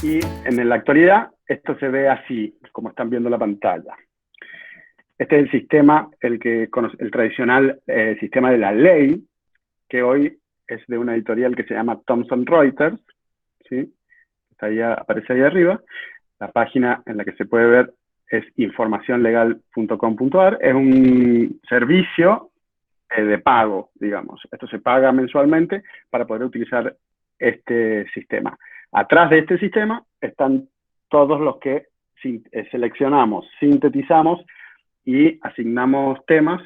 Y en la actualidad esto se ve así, como están viendo la pantalla. Este es el sistema, el tradicional sistema de la ley, que hoy es de una editorial que se llama Thomson Reuters, ¿sí? Aparece ahí arriba. La página en la que se puede ver es informacionlegal.com.ar. Es un servicio de pago, digamos. Esto se paga mensualmente para poder utilizar este sistema. Atrás de este sistema están todos los que seleccionamos, sintetizamos y asignamos temas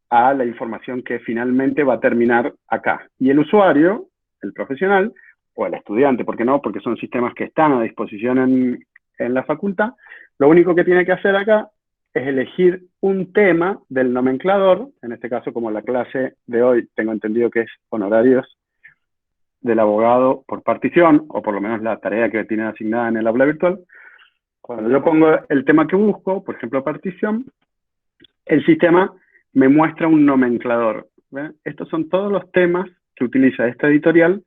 a la información que finalmente va a terminar acá. Y el usuario, el profesional, o el estudiante, ¿por qué no? Porque son sistemas que están a disposición en la facultad. Lo único que tiene que hacer acá es elegir un tema del nomenclador, en este caso, como la clase de hoy, tengo entendido que es honorarios del abogado por partición, o por lo menos la tarea que tiene asignada en el aula virtual. Cuando yo pongo el tema que busco, por ejemplo, partición, el sistema me muestra un nomenclador. ¿Ven? Estos son todos los temas que utiliza esta editorial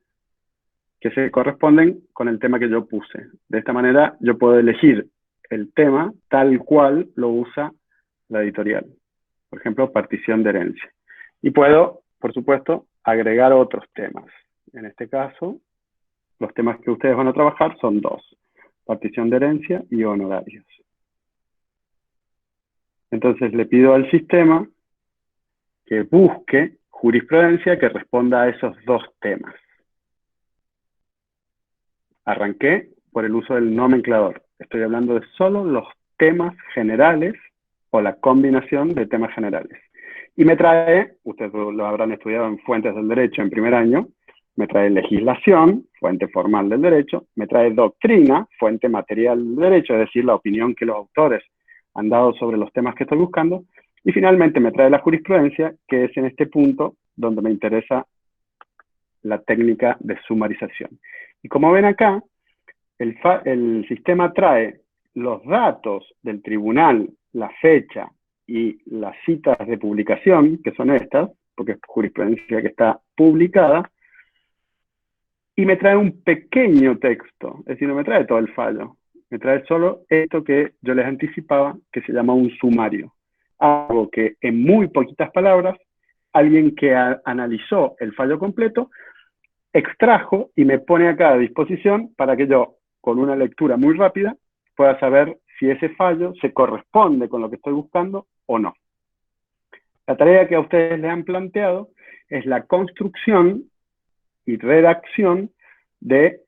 que se corresponden con el tema que yo puse. De esta manera yo puedo elegir el tema tal cual lo usa la editorial. Por ejemplo, partición de herencia. Y puedo, por supuesto, agregar otros temas. En este caso, los temas que ustedes van a trabajar son dos: partición de herencia y honorarios. Entonces le pido al sistema que busque jurisprudencia que responda a esos dos temas. Arranqué por el uso del nomenclador. Estoy hablando de solo los temas generales o la combinación de temas generales. Y me trae, ustedes lo habrán estudiado en Fuentes del Derecho en primer año, me trae legislación, fuente formal del derecho, me trae doctrina, fuente material del derecho, es decir, la opinión que los autores han dado sobre los temas que estoy buscando, y finalmente me trae la jurisprudencia, que es en este punto donde me interesa la técnica de sumarización. Y como ven acá, el sistema trae los datos del tribunal, la fecha y las citas de publicación, que son estas, porque es jurisprudencia que está publicada, y me trae un pequeño texto, es decir, no me trae todo el fallo, me trae solo esto que yo les anticipaba, que se llama un sumario. Algo que en muy poquitas palabras, alguien que analizó el fallo completo, extrajo y me pone acá a disposición para que yo, con una lectura muy rápida, pueda saber si ese fallo se corresponde con lo que estoy buscando o no. La tarea que a ustedes les han planteado es la construcción y redacción de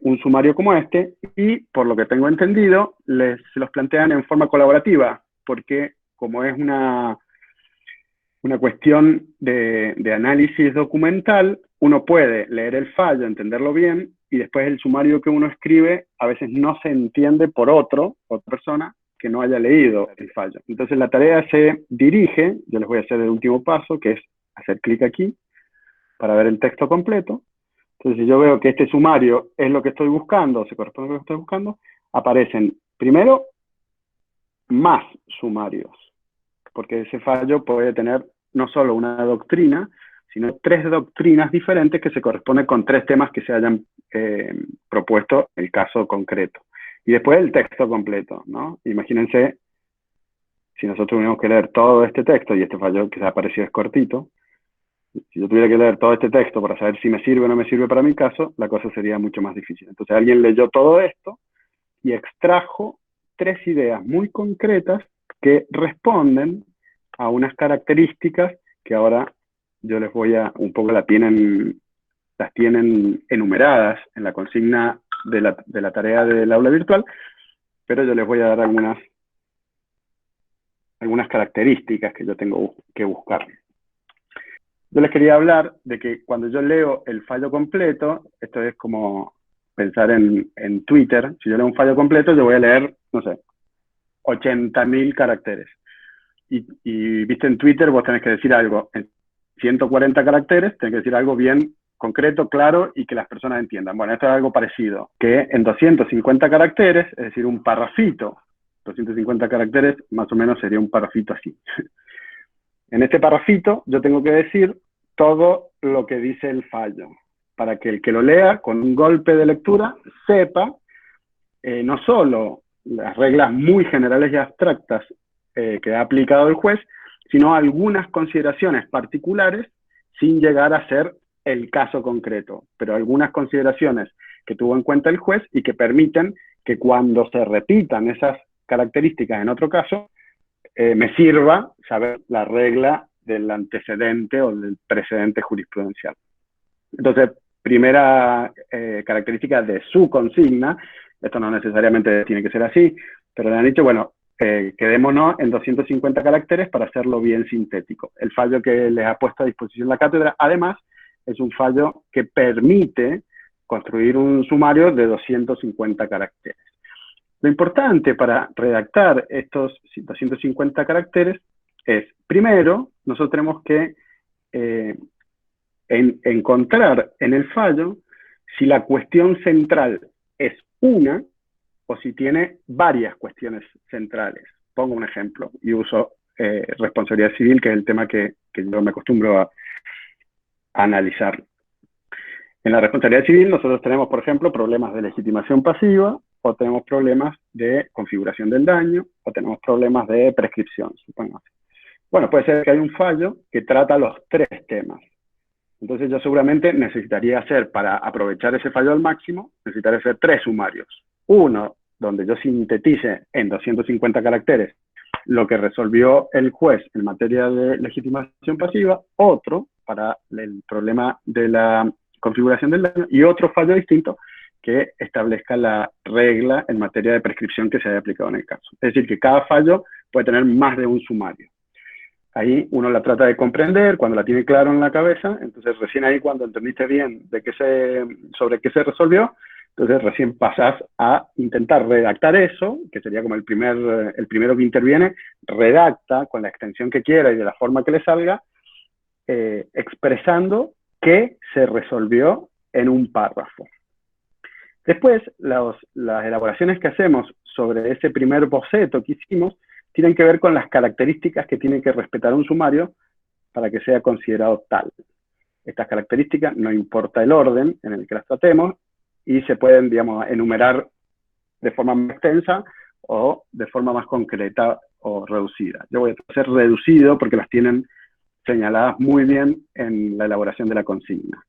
un sumario como este, y por lo que tengo entendido, se los plantean en forma colaborativa, porque como es una cuestión de análisis documental, uno puede leer el fallo, entenderlo bien, y después el sumario que uno escribe a veces no se entiende por otra persona que no haya leído el fallo. Entonces la tarea se dirige, yo les voy a hacer el último paso, que es hacer clic aquí para ver el texto completo. Entonces si yo veo que este sumario es lo que estoy buscando, se corresponde a lo que estoy buscando, aparecen primero más sumarios, porque ese fallo puede tener no solo una doctrina, sino 3 doctrinas diferentes que se corresponden con 3 temas que se hayan propuesto el caso concreto. Y después el texto completo, ¿no? Imagínense, si nosotros tuviéramos que leer todo este texto, y este fallo que se ha aparecido es cortito, si yo tuviera que leer todo este texto para saber si me sirve o no me sirve para mi caso, la cosa sería mucho más difícil. Entonces alguien leyó todo esto y extrajo 3 ideas muy concretas que responden a unas características que ahora yo les voy a, un poco las tienen enumeradas en la consigna de la tarea del aula virtual, pero yo les voy a dar algunas características que yo tengo que buscar. Yo les quería hablar de que cuando yo leo el fallo completo, esto es como pensar en Twitter, si yo leo un fallo completo, yo voy a leer, no sé, 80.000 caracteres. Y viste, en Twitter vos tenés que decir algo en 140 caracteres, tenés que decir algo bien concreto, claro, y que las personas entiendan. Bueno, esto es algo parecido, que en 250 caracteres, es decir, un parrafito, 250 caracteres, más o menos sería un parrafito así. En este parrafito yo tengo que decir todo lo que dice el fallo, para que el que lo lea con un golpe de lectura sepa no solo las reglas muy generales y abstractas que ha aplicado el juez, sino algunas consideraciones particulares sin llegar a ser el caso concreto, pero algunas consideraciones que tuvo en cuenta el juez y que permiten que cuando se repitan esas características en otro caso, me sirva saber la regla del antecedente o del precedente jurisprudencial. Entonces, primera característica de su consigna, esto no necesariamente tiene que ser así, pero le han dicho, bueno, quedémonos en 250 caracteres para hacerlo bien sintético. El fallo que les ha puesto a disposición la cátedra, además, es un fallo que permite construir un sumario de 250 caracteres. Lo importante para redactar estos 250 caracteres es, primero, nosotros tenemos que encontrar en el fallo si la cuestión central es una o si tiene varias cuestiones centrales. Pongo un ejemplo y uso responsabilidad civil, que es el tema que yo me acostumbro a analizar. En la responsabilidad civil nosotros tenemos, por ejemplo, problemas de legitimación pasiva, o tenemos problemas de configuración del daño, o tenemos problemas de prescripción, supongamos. Bueno, puede ser que hay un fallo que trata los tres temas. Entonces yo seguramente necesitaría hacer, para aprovechar ese fallo al máximo, necesitaría hacer tres sumarios. Uno, donde yo sintetice en 250 caracteres lo que resolvió el juez en materia de legitimación pasiva, otro para el problema de la configuración del daño y otro fallo distinto que establezca la regla en materia de prescripción que se haya aplicado en el caso. Es decir, que cada fallo puede tener más de un sumario. Ahí uno la trata de comprender, cuando la tiene claro en la cabeza, entonces recién ahí cuando entendiste bien sobre qué se resolvió, entonces recién pasas a intentar redactar eso, que sería como el primero que interviene, redacta con la extensión que quiera y de la forma que le salga, expresando qué se resolvió en un párrafo. Después, las elaboraciones que hacemos sobre ese primer boceto que hicimos tienen que ver con las características que tiene que respetar un sumario para que sea considerado tal. Estas características, no importa el orden en el que las tratemos, y se pueden, digamos, enumerar de forma más extensa o de forma más concreta o reducida. Yo voy a hacer reducido porque las tienen señaladas muy bien en la elaboración de la consigna.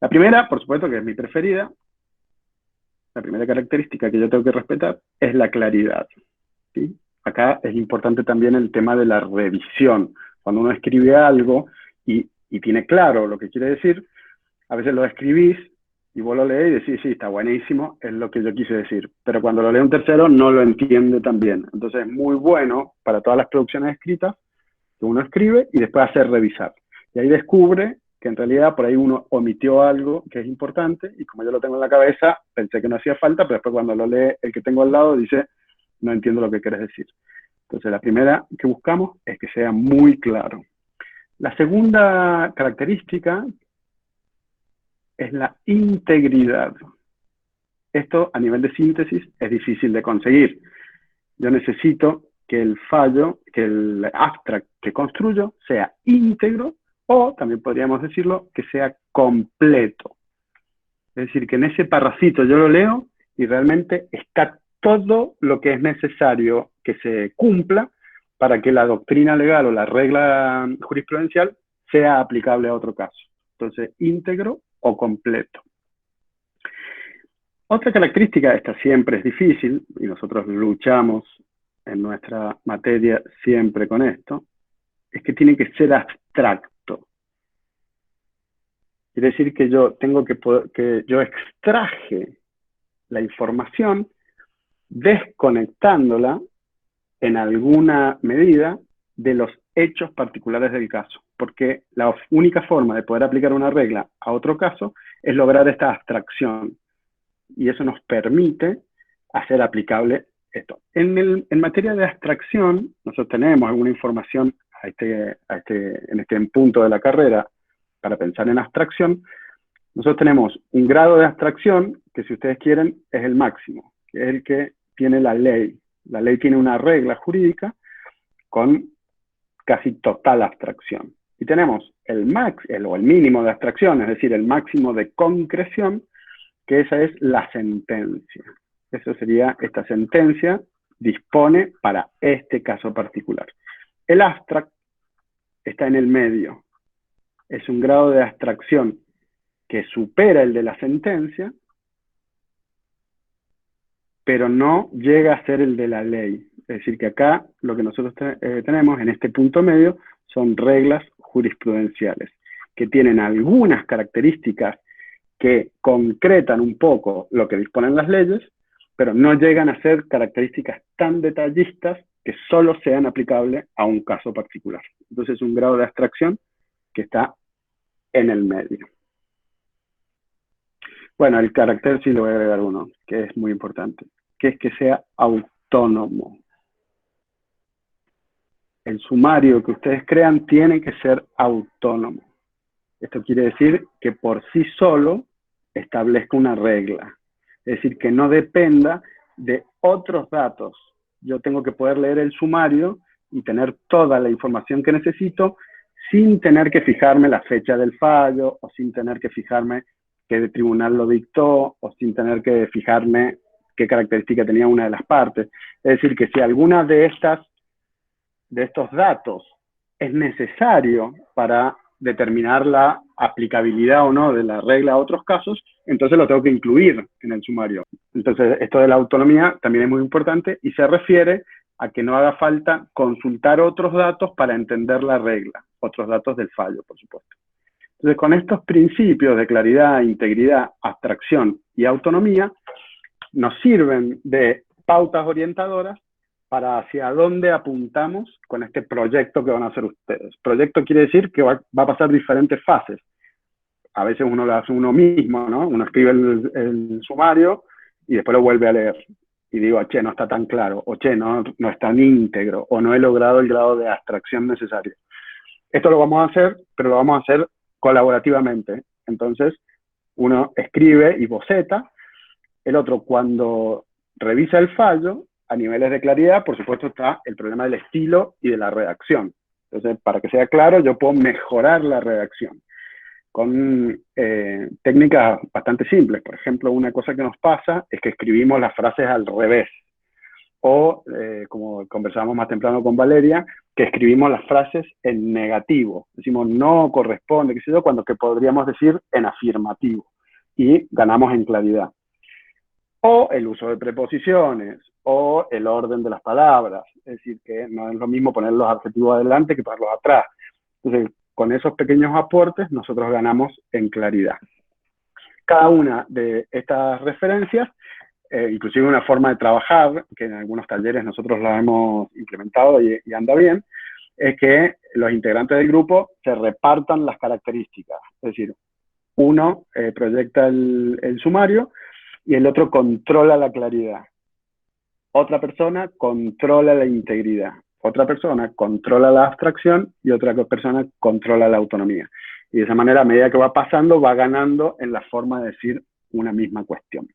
La primera, por supuesto, que es mi preferida, la primera característica que yo tengo que respetar es la claridad, ¿sí? Acá es importante también el tema de la revisión. Cuando uno escribe algo y tiene claro lo que quiere decir, a veces lo escribís y vos lo lees y decís, sí, está buenísimo, es lo que yo quise decir. Pero cuando lo lee un tercero no lo entiende tan bien. Entonces es muy bueno para todas las producciones escritas que uno escribe y después hacer revisar. Y ahí descubre que en realidad por ahí uno omitió algo que es importante y como yo lo tengo en la cabeza, pensé que no hacía falta, pero después cuando lo lee el que tengo al lado dice, no entiendo lo que quieres decir. Entonces la primera que buscamos es que sea muy claro. La segunda característica es la integridad. Esto a nivel de síntesis es difícil de conseguir. Yo necesito que el fallo, que el abstract que construyo sea íntegro o, también podríamos decirlo, que sea completo. Es decir, que en ese parrafito yo lo leo y realmente está todo lo que es necesario que se cumpla para que la doctrina legal o la regla jurisprudencial sea aplicable a otro caso. Entonces, íntegro o completo. Otra característica, esta siempre es difícil, y nosotros luchamos en nuestra materia siempre con esto, es que tiene que ser abstracto. Quiere decir que yo tengo que yo extraje la información desconectándola en alguna medida de los hechos particulares del caso, porque la única forma de poder aplicar una regla a otro caso es lograr esta abstracción, y eso nos permite hacer aplicable esto. En materia de abstracción, nosotros tenemos alguna información en este punto de la carrera para pensar en abstracción. Nosotros tenemos un grado de abstracción que, si ustedes quieren, es el máximo, que es el que tiene la ley. La ley tiene una regla jurídica con casi total abstracción. Y tenemos el mínimo de abstracción, es decir, el máximo de concreción, que esa es la sentencia. Eso sería, esta sentencia dispone para este caso particular. El abstract está en el medio. Es un grado de abstracción que supera el de la sentencia, pero no llega a ser el de la ley. Es decir, que acá lo que nosotros tenemos en este punto medio son reglas jurisprudenciales, que tienen algunas características que concretan un poco lo que disponen las leyes, pero no llegan a ser características tan detallistas que solo sean aplicables a un caso particular. Entonces es un grado de abstracción que está en el medio. Bueno, el carácter sí le voy a agregar uno, que es muy importante, que es que sea autónomo. El sumario que ustedes crean tiene que ser autónomo. Esto quiere decir que por sí solo establezca una regla. Es decir, que no dependa de otros datos. Yo tengo que poder leer el sumario y tener toda la información que necesito sin tener que fijarme la fecha del fallo, o sin tener que fijarme qué tribunal lo dictó, o sin tener que fijarme qué característica tenía una de las partes. Es decir, que si alguna de estos datos es necesario para determinar la aplicabilidad o no de la regla a otros casos, entonces lo tengo que incluir en el sumario. Entonces, esto de la autonomía también es muy importante y se refiere a que no haga falta consultar otros datos para entender la regla, otros datos del fallo, por supuesto. Entonces, con estos principios de claridad, integridad, abstracción y autonomía, nos sirven de pautas orientadoras para hacia dónde apuntamos con este proyecto que van a hacer ustedes. Proyecto quiere decir que va a pasar diferentes fases. A veces uno lo hace uno mismo, ¿no? Uno escribe el sumario y después lo vuelve a leer. Y digo, che, no está tan claro, o che, no es tan íntegro, o no he logrado el grado de abstracción necesario. Esto lo vamos a hacer, pero lo vamos a hacer colaborativamente. Entonces, uno escribe y boceta, el otro cuando revisa el fallo, a niveles de claridad, por supuesto, está el problema del estilo y de la redacción. Entonces, para que sea claro, yo puedo mejorar la redacción con técnicas bastante simples. Por ejemplo, una cosa que nos pasa es que escribimos las frases al revés. O, como conversábamos más temprano con Valeria, que escribimos las frases en negativo. Decimos no corresponde, qué sé yo, cuando que podríamos decir en afirmativo. Y ganamos en claridad. O el uso de preposiciones, o el orden de las palabras. Es decir, que no es lo mismo poner los adjetivos adelante que ponerlos atrás. Entonces, con esos pequeños aportes, nosotros ganamos en claridad. Cada una de estas referencias, inclusive una forma de trabajar, que en algunos talleres nosotros la hemos implementado y anda bien, es que los integrantes del grupo se repartan las características. Es decir, uno proyecta el sumario y el otro controla la claridad. Otra persona controla la integridad. Otra persona controla la abstracción y otra persona controla la autonomía. Y de esa manera, a medida que va pasando, va ganando en la forma de decir una misma cuestión.